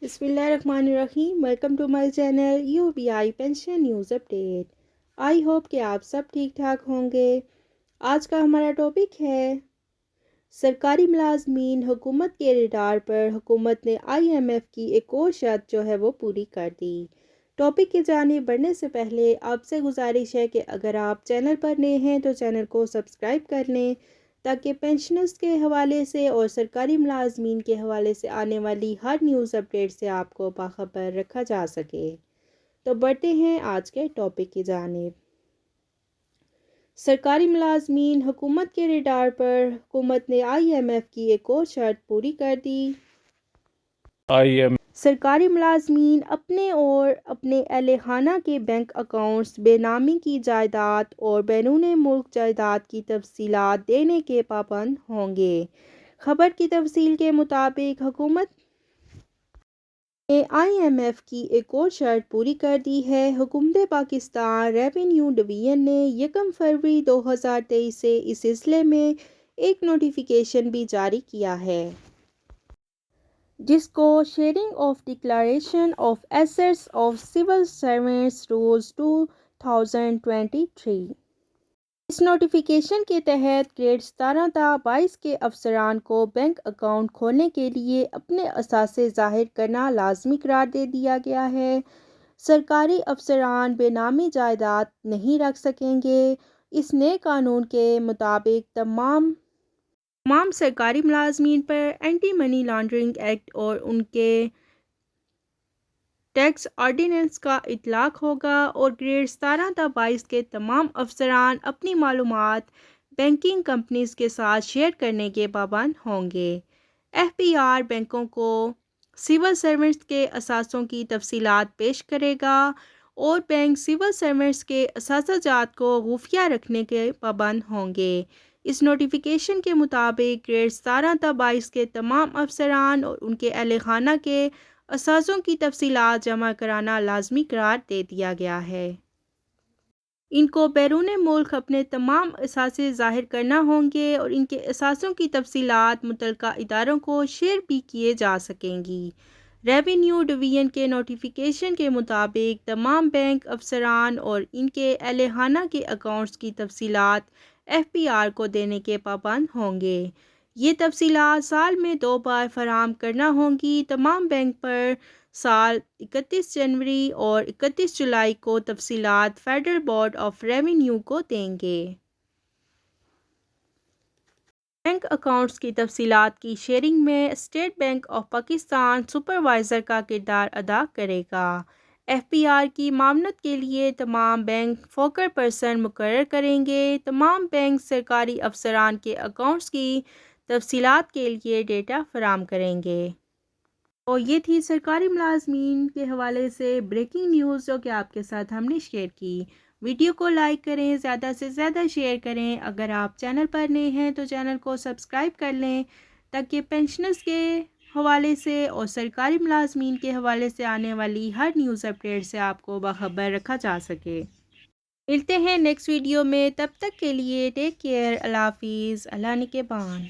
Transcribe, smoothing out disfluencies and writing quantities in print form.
بسم اللہ الرحمن الرحیم۔ Welcome to my channel UBI pension news update. I hope کہ آپ سب ٹھیک ٹھاک ہوں گے۔ آج کا ہمارا ٹاپک ہے سرکاری ملازمین حکومت کے ریڈار پر، حکومت نے IMF کی ایک اور شرط جو ہے وہ پوری کر دی۔ ٹاپک کی جانب بڑھنے سے پہلے آپ سے گزارش ہے کہ اگر آپ چینل پر نئے ہیں تو چینل کو سبسکرائب کر لیں تاکہ پینشنرز کے حوالے سے اور سرکاری ملازمین کے حوالے سے آنے والی ہر نیوز اپڈیٹ سے آپ کو باخبر رکھا جا سکے۔ تو بڑھتے ہیں آج کے ٹاپک کی جانب۔ سرکاری ملازمین حکومت کے ریڈار پر، حکومت نے IMF کی ایک اور شرط پوری کر دی۔ سرکاری ملازمین اپنے اور اپنے اہل خانہ کے بینک اکاؤنٹس، بے نامی کی جائیداد اور بیرون ملک جائیداد کی تفصیلات دینے کے پابند ہوں گے۔ خبر کی تفصیل کے مطابق حکومت نے IMF کی ایک اور شرط پوری کر دی ہے۔ حکومت پاکستان ریونیو ڈویژن نے 1 فروری 2023 سے اس سلسلے میں ایک نوٹیفیکیشن بھی جاری کیا ہے، جس کو sharing of declaration of assets of civil servants rules 2023۔ اس نوٹیفیکیشن کے تحت گریڈ 17 تا 22 کے افسران کو بینک اکاؤنٹ کھولنے کے لیے اپنے اثاثے ظاہر کرنا لازمی قرار دے دیا گیا ہے۔ سرکاری افسران بے نامی جائیداد نہیں رکھ سکیں گے۔ اس نئے قانون کے مطابق تمام سرکاری ملازمین پر اینٹی منی لانڈرنگ ایکٹ اور ان کے ٹیکس آرڈیننس کا اطلاق ہوگا، اور گریڈ 17 تا 22 کے تمام افسران اپنی معلومات بینکنگ کمپنیز کے ساتھ شیئر کرنے کے پابند ہوں گے۔ FPR بینکوں کو سول سروینٹس کے اثاثوں کی تفصیلات پیش کرے گا، اور بینک سول سروینٹس کے اثاثہ جات کو خفیہ رکھنے کے پابند ہوں گے۔ اس نوٹیفیکیشن کے مطابق گریڈ 17 تا 22 کے تمام افسران اور ان کے اہل خانہ کے اثاثوں کی تفصیلات جمع کرانا لازمی قرار دے دیا گیا ہے۔ ان کو بیرون ملک اپنے تمام اثاثے ظاہر کرنا ہوں گے، اور ان کے اثاثوں کی تفصیلات متعلقہ اداروں کو شیئر بھی کیے جا سکیں گی۔ ریونیو ڈویژن کے نوٹیفیکیشن کے مطابق تمام بینک افسران اور ان کے اہل خانہ کے اکاؤنٹس کی تفصیلات FPR کو دینے کے پابند ہوں گے۔ یہ تفصیلات سال میں 2 بار فراہم کرنا ہوں گی۔ تمام بینک پر سال 31 جنوری اور 31 جولائی کو تفصیلات فیڈرل بورڈ آف ریونیو کو دیں گے۔ بینک اکاؤنٹس کی تفصیلات کی شیئرنگ میں state bank of Pakistan supervisor کا کردار ادا کرے گا۔ FPR کی معاونت کے لیے تمام بینک فوکل پرسن مقرر کریں گے۔ تمام بینک سرکاری افسران کے اکاؤنٹس کی تفصیلات کے لیے ڈیٹا فراہم کریں گے۔ اور یہ تھی سرکاری ملازمین کے حوالے سے بریکنگ نیوز جو کہ آپ کے ساتھ ہم نے شیئر کی۔ ویڈیو کو لائک کریں، زیادہ سے زیادہ شیئر کریں۔ اگر آپ چینل پر نئے ہیں تو چینل کو سبسکرائب کر لیں تاکہ پینشنرز کے حوالے سے اور سرکاری ملازمین کے حوالے سے آنے والی ہر نیوز اپڈیٹ سے آپ کو باخبر رکھا جا سکے۔ ملتے ہیں نیکسٹ ویڈیو میں، تب تک کے لیے ٹیک کیئر، اللہ حافظ، اللہ نگہبان۔